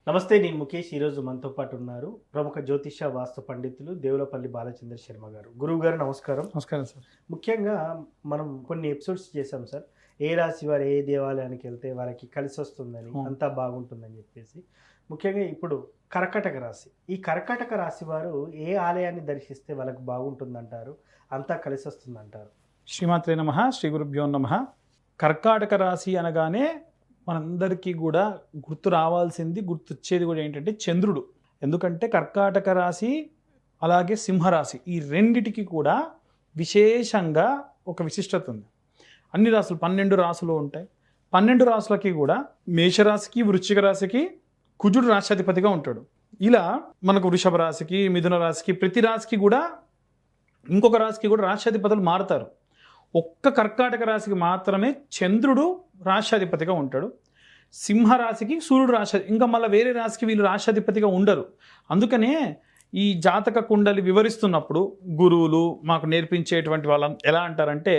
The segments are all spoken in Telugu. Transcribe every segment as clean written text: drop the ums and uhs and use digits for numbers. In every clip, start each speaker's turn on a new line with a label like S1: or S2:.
S1: నమస్తే, నేను ముఖేష్. ఈరోజు మనతో పాటు ఉన్నారు ప్రముఖ జ్యోతిష వాస్తు పండితులు దేవులపల్లి బాలచంద్ర శర్మ గారు. గురువు గారు నమస్కారం.
S2: నమస్కారం సార్.
S1: ముఖ్యంగా మనం కొన్ని ఎపిసోడ్స్ చేసాం సార్. ఏ రాశి వారు ఏ దేవాలయానికి వెళ్తే వారికి కలిసి వస్తుందని, అంతా బాగుంటుందని చెప్పేసి. ముఖ్యంగా ఇప్పుడు కర్కాటక రాశి, ఈ కర్కాటక రాశి వారు ఏ ఆలయాన్ని దర్శిస్తే వాళ్ళకి బాగుంటుందంటారు, అంతా కలిసి వస్తుందంటారు?
S2: శ్రీమాత్రే నమః, శ్రీ గురుభ్యో నమః. కర్కాటక రాశి అనగానే మనందరికీ కూడా గుర్తు రావాల్సింది, గుర్తొచ్చేది కూడా ఏంటంటే చంద్రుడు. ఎందుకంటే కర్కాటక రాశి అలాగే సింహరాశి ఈ రెండిటికి కూడా విశేషంగా ఒక విశిష్టత ఉంది. అన్ని రాశులు 12 రాశులు ఉంటాయి. 12 రాశులకి కూడా మేషరాశికి వృశ్చిక రాశికి కుజుడు రాశ్యాధిపతిగా ఉంటాడు. ఇలా మనకు వృషభ రాశికి మిథున రాశికి ప్రతి రాశికి కూడా ఇంకొక రాశికి కూడా రాశ్యాధిపతులు మారుతారు. ఒక్క కర్కాటక రాశికి మాత్రమే చంద్రుడు రాశ్యాధిపతిగా ఉంటాడు. సింహరాశికి సూర్యుడు ఇంకా మళ్ళీ వేరే రాశికి వీళ్ళు రాశ్యాధిపతిగా ఉండరు. అందుకనే ఈ జాతక కుండలి వివరిస్తున్నప్పుడు గురువులు మాకు నేర్పించేటువంటి వాళ్ళం ఎలా అంటారంటే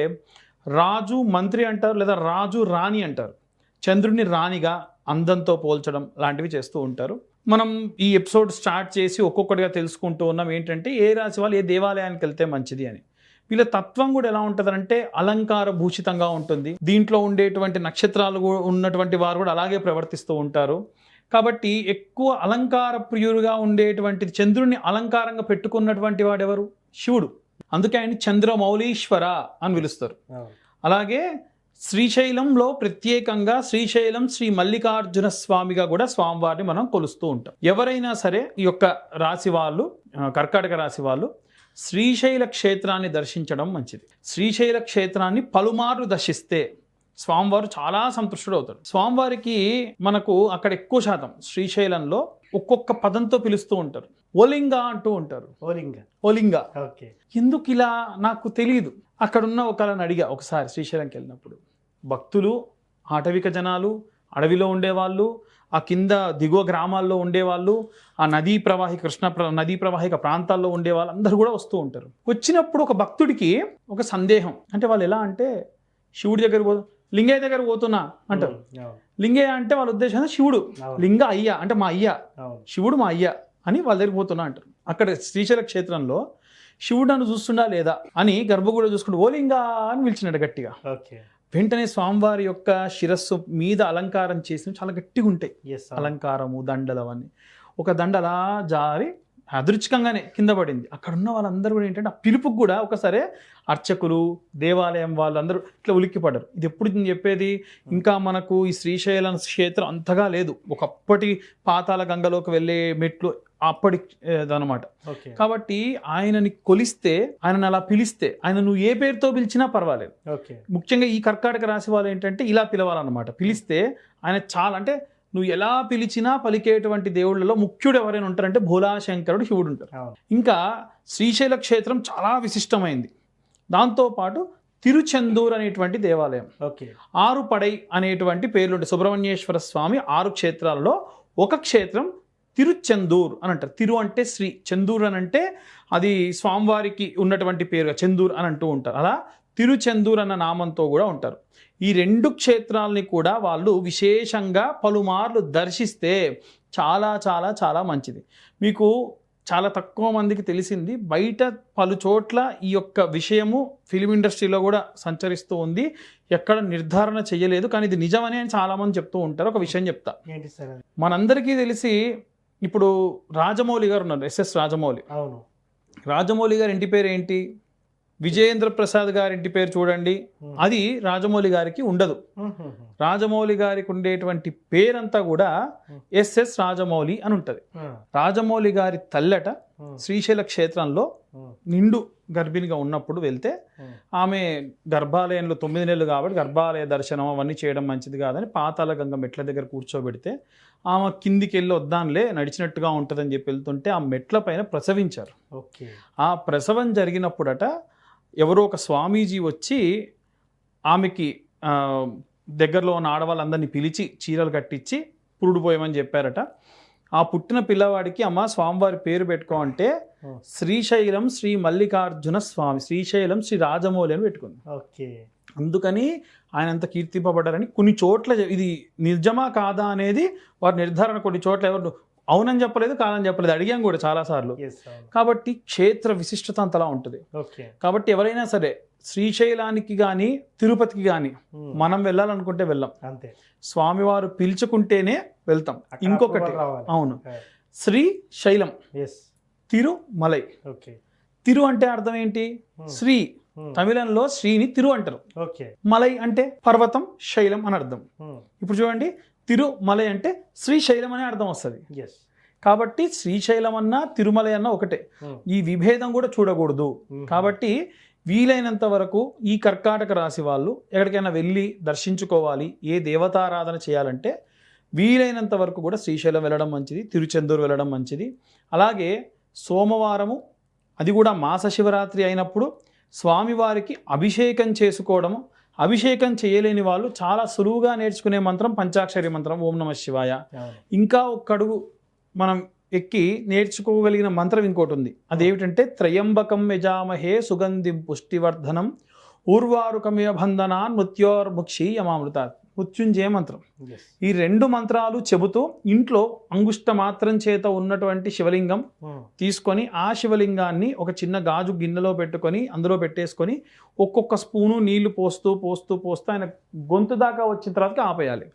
S2: రాజు మంత్రి అంటారు, లేదా రాజు రాణి అంటారు. చంద్రుడిని రాణిగా అందంతో పోల్చడం లాంటివి చేస్తూ ఉంటారు. మనం ఈ ఎపిసోడ్ స్టార్ట్ చేసి ఒక్కొక్కటిగా తెలుసుకుంటూ ఉన్నాం ఏంటంటే ఏ రాశి వాళ్ళు ఏ దేవాలయానికి వెళ్తే మంచిది అని. వీళ్ళ తత్వం కూడా ఎలా ఉంటుందంటే అలంకార భూషితంగా ఉంటుంది. దీంట్లో ఉండేటువంటి నక్షత్రాలు ఉన్నటువంటి వారు కూడా అలాగే ప్రవర్తిస్తూ ఉంటారు. కాబట్టి ఎక్కువ అలంకార ప్రియులుగా ఉండేటువంటి చంద్రుడిని అలంకారంగా పెట్టుకున్నటువంటి వాడెవరు? శివుడు. అందుకే ఆయన చంద్రమౌళీశ్వర అని పిలుస్తారు. అలాగే శ్రీశైలంలో ప్రత్యేకంగా శ్రీశైలం శ్రీ మల్లికార్జున స్వామిగా కూడా స్వామివారిని మనం కొలుస్తూ ఉంటాం. ఎవరైనా సరే ఈ యొక్క రాశి వాళ్ళు, కర్కాటక రాశి వాళ్ళు శ్రీశైల క్షేత్రాన్ని దర్శించడం మంచిది. శ్రీశైల క్షేత్రాన్ని పలుమార్లు దర్శిస్తే స్వామివారు చాలా సంతృష్టుడు అవుతాడు. స్వామివారికి మనకు అక్కడ ఎక్కువ శాతం శ్రీశైలంలో ఒక్కొక్క పదంతో పిలుస్తూ ఉంటారు. ఓలింగ అంటూ ఉంటారు. ఓలింగ.
S1: ఓకే.
S2: ఎందుకు ఇలా నాకు తెలియదు. అక్కడున్న ఒకళ్ళని అడిగా ఒకసారి శ్రీశైలంకి వెళ్ళినప్పుడు. భక్తులు, ఆటవిక జనాలు, అడవిలో ఉండేవాళ్ళు, ఆ కింద దిగువ గ్రామాల్లో ఉండేవాళ్ళు, ఆ నదీ ప్రవాహిక ప్రాంతాల్లో ఉండేవాళ్ళు అందరూ కూడా వస్తూ ఉంటారు. వచ్చినప్పుడు ఒక భక్తుడికి ఒక సందేహం. అంటే వాళ్ళు ఎలా అంటే శివుడి దగ్గర లింగయ్య దగ్గర పోతున్నా అంటారు. లింగయ్య అంటే వాళ్ళ ఉద్దేశం శివుడు, లింగ అయ్య అంటే మా అయ్య, శివుడు మా అయ్య అని వాళ్ళ దగ్గర పోతున్నా అంటారు. అక్కడ శ్రీశైల క్షేత్రంలో శివుడు నన్ను చూస్తుండా లేదా అని గర్భగుడిలో చూసుకుంటూ ఓ లింగా అని పిలిచినాడు గట్టిగా. వెంటనే స్వామివారి యొక్క శిరస్సు మీద అలంకారం చేసిన చాలా గట్టిగా ఉంటాయి. అలంకారము, దండలు అవన్నీ. ఒక దండ అలా జారి అదృచ్ఛికంగానే కింద పడింది. అక్కడ ఉన్న వాళ్ళందరూ కూడా ఏంటంటే ఆ పిలుపుకు కూడా ఒకసారి అర్చకులు, దేవాలయం వాళ్ళందరూ ఇట్లా ఉలిక్కిపడ్డారు. ఇది ఎప్పుడు నేను చెప్పేది, ఇంకా మనకు ఈ శ్రీశైలం క్షేత్రం అంతగా లేదు. ఒకప్పటి పాతాళ గంగలోకి వెళ్ళే మెట్లు అప్పటిదనమాట. కాబట్టి ఆయనని కొలిస్తే, ఆయనను అలా పిలిస్తే, ఆయన నువ్వు ఏ పేరుతో పిలిచినా పర్వాలేదు. ముఖ్యంగా ఈ కర్కాటక రాశి వాళ్ళు ఏంటంటే ఇలా పిలవాలన్నమాట. పిలిస్తే ఆయన చాలా, అంటే నువ్వు ఎలా పిలిచినా పలికేటువంటి దేవుళ్ళలో ముఖ్యుడు ఎవరైనా ఉంటారంటే భోలాశంకరుడు, శివుడు ఉంటారు. ఇంకా శ్రీశైల క్షేత్రం చాలా విశిష్టమైంది. దాంతోపాటు తిరుచెందూర్ అనేటువంటి దేవాలయం, 6 పడై అనేటువంటి పేర్లు ఉంటాయి. సుబ్రహ్మణ్యేశ్వర స్వామి 6 క్షేత్రాలలో ఒక క్షేత్రం తిరుచెందూర్ అని అంటారు. తిరు అంటే శ్రీ, చందూర్ అని అంటే అది స్వామివారికి ఉన్నటువంటి పేరుగా చందూర్ అని అంటూ ఉంటారు. అలా తిరుచెందూర్ అన్న నామంతో కూడా ఉంటారు. ఈ 2 క్షేత్రాలని కూడా వాళ్ళు విశేషంగా పలుమార్లు దర్శిస్తే చాలా చాలా చాలా మంచిది. మీకు చాలా తక్కువ మందికి తెలిసింది, బయట పలు చోట్ల ఈ యొక్క విషయము ఫిలిం ఇండస్ట్రీలో కూడా సంచరిస్తూ ఉంది. ఎక్కడ నిర్ధారణ చేయలేదు, కానీ ఇది నిజమని అని చాలామంది చెప్తూ ఉంటారు. ఒక విషయం చెప్తా. మనందరికీ తెలిసి ఇప్పుడు రాజమౌళి గారు ఉన్నారు, ఎస్ఎస్ రాజమౌళి.
S1: అవును.
S2: రాజమౌళి గారి ఇంటి పేరు ఏంటి? విజయేంద్ర ప్రసాద్ గారి ఇంటి పేరు చూడండి, అది రాజమౌళి గారికి ఉండదు. రాజమౌళి గారికి ఉండేటువంటి పేరంతా కూడా ఎస్ఎస్ రాజమౌళి అని ఉంటుంది. రాజమౌళి గారి తల్లట శ్రీశైల క్షేత్రంలో నిండు గర్భిణిగా ఉన్నప్పుడు వెళ్తే ఆమె గర్భాలయంలో 9 నెలలు కాబట్టి గర్భాలయ దర్శనం అవన్నీ చేయడం మంచిది కాదని పాతాళ గంగ మెట్ల దగ్గర కూర్చోబెడితే ఆమె కిందికి వెళ్ళి వద్దానులే నడిచినట్టుగా ఉంటుందని చెప్పి వెళ్తుంటే ఆ మెట్ల పైన ప్రసవించారు. ఆ ప్రసవం జరిగినప్పుడట ఎవరో ఒక స్వామీజీ వచ్చి ఆమెకి దగ్గరలో ఉన్న ఆడవాళ్ళందరినీ పిలిచి చీరలు కట్టించి పురుడు పోయమని చెప్పారట. ఆ పుట్టిన పిల్లవాడికి అమ్మ స్వామివారి పేరు పెట్టుకో అంటే శ్రీశైలం శ్రీ మల్లికార్జున స్వామి, శ్రీశైలం శ్రీ రాజమౌళి అని పెట్టుకుంది. అందుకని ఆయన అంత కీర్తింపబడ్డారని కొన్ని చోట్ల ఇది నిజమా కాదా అనేది వారి నిర్ధారణ కొన్ని చోట్ల ఎవరు అవునని చెప్పలేదు కాదని చెప్పలేదు అడిగాం కూడా చాలాసార్లు.
S1: Yes, అవును.
S2: కాబట్టి క్షేత్ర విశిష్టత అంతలా ఉంటుంది.
S1: ఓకే.
S2: కాబట్టి ఎవరైనా సరే శ్రీశైలానికి కానీ తిరుపతికి కానీ మనం వెళ్ళాలనుకుంటే వెళ్ళాం,
S1: అంతే.
S2: స్వామివారు పిలుచుకుంటేనే వెళ్తాం.
S1: అక్కడ
S2: ఇంకొకటి
S1: approval రావాలి.
S2: అవును, శ్రీశైలం
S1: ఎస్.
S2: తిరుమలై.
S1: ఓకే.
S2: తిరు అంటే అర్థం ఏంటి? శ్రీ. తమిళంలో శ్రీని తిరు అంటారు.
S1: ఓకే.
S2: మలై అంటే పర్వతం, శైలం అని అర్థం. ఇప్పుడు చూడండి, తిరుమలై అంటే శ్రీశైలం అనే అర్థం వస్తుంది.
S1: ఎస్.
S2: కాబట్టి శ్రీశైలం అన్నా తిరుమలై అన్నా ఒకటే. ఈ విభేదం కూడా చూడకూడదు. కాబట్టి వీలైనంత వరకు ఈ కర్కాటక రాశి వాళ్ళు ఎక్కడికైనా వెళ్ళి దర్శించుకోవాలి, ఏ దేవతారాధన చేయాలంటే వీలైనంత వరకు కూడా శ్రీశైలం వెళ్ళడం మంచిది, తిరుచెందూరు వెళ్ళడం మంచిది. అలాగే సోమవారము, అది కూడా మాస శివరాత్రి అయినప్పుడు స్వామివారికి అభిషేకం చేసుకోవడము. అభిషేకం చేయలేని వాళ్ళు చాలా సులువుగా నేర్చుకునే మంత్రం పంచాక్షరి మంత్రం, ఓం నమః శివాయ. ఇంకా ఒక్క అడుగు మనం ఎక్కి నేర్చుకోగలిగిన మంత్రం ఇంకోటి ఉంది. అదేమిటంటే త్రయంబకం యజామహే సుగంధిం పుష్టివర్ధనం ఊర్వారుకమివ బంధనాన్ మృత్యోర్ముక్షి యమామృతాత్. మృత్యుంజయ మంత్రం. ఈ రెండు మంత్రాలు చెబుతూ ఇంట్లో అంగుష్ట మాత్రం చేత ఉన్నటువంటి శివలింగం తీసుకొని ఆ శివలింగాన్ని ఒక చిన్న గాజు గిన్నెలో పెట్టుకొని అందులో పెట్టేసుకొని ఒక్కొక్క స్పూను నీళ్లు పోస్తూ పోస్తూ పోస్తూ ఆయన గొంతు దాకా వచ్చిన తర్వాత ఆపేయాలి.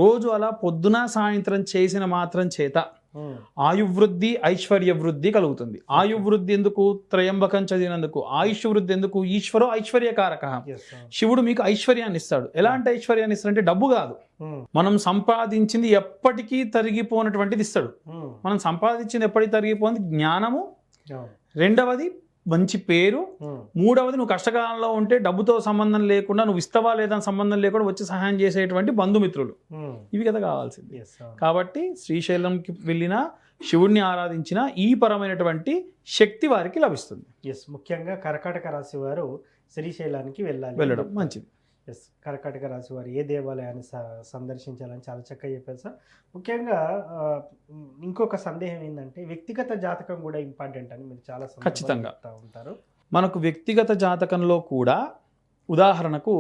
S2: రోజు అలా పొద్దున సాయంత్రం చేసిన మాత్రం చేత ఆయువృద్ధి ఐశ్వర్య వృద్ధి కలుగుతుంది. ఆయువృద్ధి ఎందుకు? త్రయంబకం చదివినందుకు. ఆయుష్ వృద్ధి ఎందుకు? ఈశ్వరో ఐశ్వర్యకారక. శివుడు మీకు ఐశ్వర్యాన్ని ఇస్తాడు. ఎలాంటి ఐశ్వర్యాన్ని ఇస్తాడంటే డబ్బు కాదు, మనం సంపాదించింది ఎప్పటికీ తరిగిపోనటువంటిది ఇస్తాడు. మనం సంపాదించింది ఎప్పటికీ తరిగిపోయింది జ్ఞానము, రెండవది మంచి పేరు, మూడవది నువ్వు కష్టకాలంలో ఉంటే డబ్బుతో సంబంధం లేకుండా, నువ్వు ఇస్తావా లేదా సంబంధం లేకుండా వచ్చి సహాయం చేసేటువంటి బంధుమిత్రులు, ఇవి కదా కావాల్సింది. కాబట్టి శ్రీశైలంకి వెళ్ళినా శివుడిని ఆరాధించిన ఈ పరమైనటువంటి శక్తి వారికి లభిస్తుంది.
S1: ముఖ్యంగా కర్కాటక రాశి వారు శ్రీశైలానికి వెళ్ళడం
S2: మంచిది.
S1: కర్కాటక రాశి వారు ఏ దేవాలయాన్ని సందర్శించాలని చాలా చక్కగా చెప్పారు సార్. ముఖ్యంగా ఇంకొక సందేహం ఏంటంటే వ్యక్తిగత జాతకం కూడా ఇంపార్టెంట్ అని మీరు చాలా
S2: ఖచ్చితంగా
S1: ఉంటారు.
S2: మనకు వ్యక్తిగత జాతకంలో కూడా ఉదాహరణకు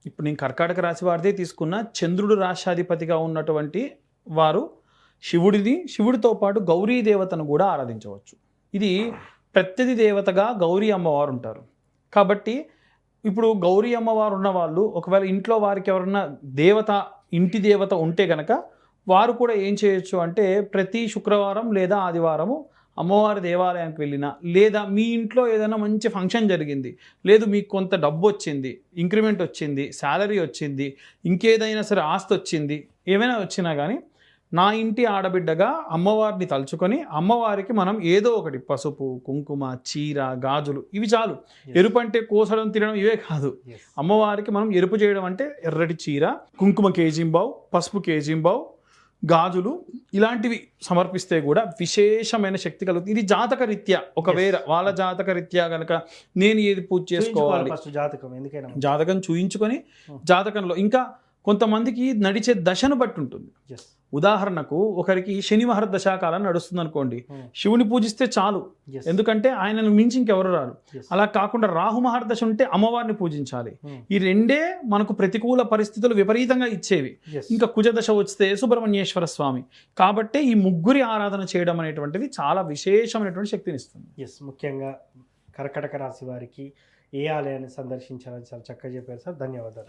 S2: ఇప్పుడు నేను కర్కాటక రాశి వారిదే తీసుకున్న, చంద్రుడు రాష్ట్రాధిపతిగా ఉన్నటువంటి వారు శివుడితో పాటు గౌరీ దేవతను కూడా ఆరాధించవచ్చు. ఇది ప్రత్యధి దేవతగా గౌరీ అమ్మవారు ఉంటారు. కాబట్టి ఇప్పుడు గౌరీ అమ్మవారు ఉన్న వాళ్ళు ఒకవేళ ఇంట్లో వారికి ఎవరన్నా ఇంటి దేవత ఉంటే కనుక వారు కూడా ఏం చేయొచ్చు అంటే ప్రతి శుక్రవారం లేదా ఆదివారము అమ్మవారి దేవాలయానికి వెళ్ళినా, లేదా మీ ఇంట్లో ఏదైనా మంచి ఫంక్షన్ జరిగింది, లేదు మీకు కొంత డబ్బు వచ్చింది, ఇంక్రిమెంట్ వచ్చింది, శాలరీ వచ్చింది, ఇంకేదైనా సరే ఆస్తి వచ్చింది, ఏమైనా వచ్చినా కానీ నా ఇంటి ఆడబిడ్డగా అమ్మవారిని తలుచుకొని అమ్మవారికి మనం ఏదో ఒకటి పసుపు, కుంకుమ, చీర, గాజులు, ఇవి చాలు. ఎరుపు అంటే కోసడం తినడం ఇవే కాదు. అమ్మవారికి మనం ఎరుపు చేయడం అంటే ఎర్రటి చీర, కుంకుమ కేజీంబావు, పసుపు కేజీంబావు, గాజులు ఇలాంటివి సమర్పిస్తే కూడా విశేషమైన శక్తి కలుగుతుంది. ఇది జాతక రీత్యా, ఒకవేళ వాళ్ళ జాతక రీత్యా కనుక నేను ఏది పూజ చేసుకోవాలి, జాతకం చూయించుకొని, జాతకంలో ఇంకా కొంతమందికి నడిచే దశను బట్టి ఉంటుంది. ఉదాహరణకు ఒకరికి శని మహర్దశాకాలం నడుస్తుంది అనుకోండి, శివుని పూజిస్తే చాలు, ఎందుకంటే ఆయనను మించి ఇంకెవరు రారు. అలా కాకుండా రాహు మహర్దశ ఉంటే అమ్మవారిని పూజించాలి. ఈ రెండే మనకు ప్రతికూల పరిస్థితులు విపరీతంగా ఇచ్చేవి. ఇంకా కుజదశ వస్తే సుబ్రహ్మణ్యేశ్వర స్వామి. కాబట్టి ఈ ముగ్గురి ఆరాధన చేయడం అనేటువంటిది చాలా విశేషమైనటువంటి శక్తిని ఇస్తుంది.
S1: ముఖ్యంగా కర్కాటక రాశి వారికి ఏ ఆలయాన్ని సందర్శించాలని చాలా చక్కగా చెప్పారు సార్. ధన్యవాదాలు.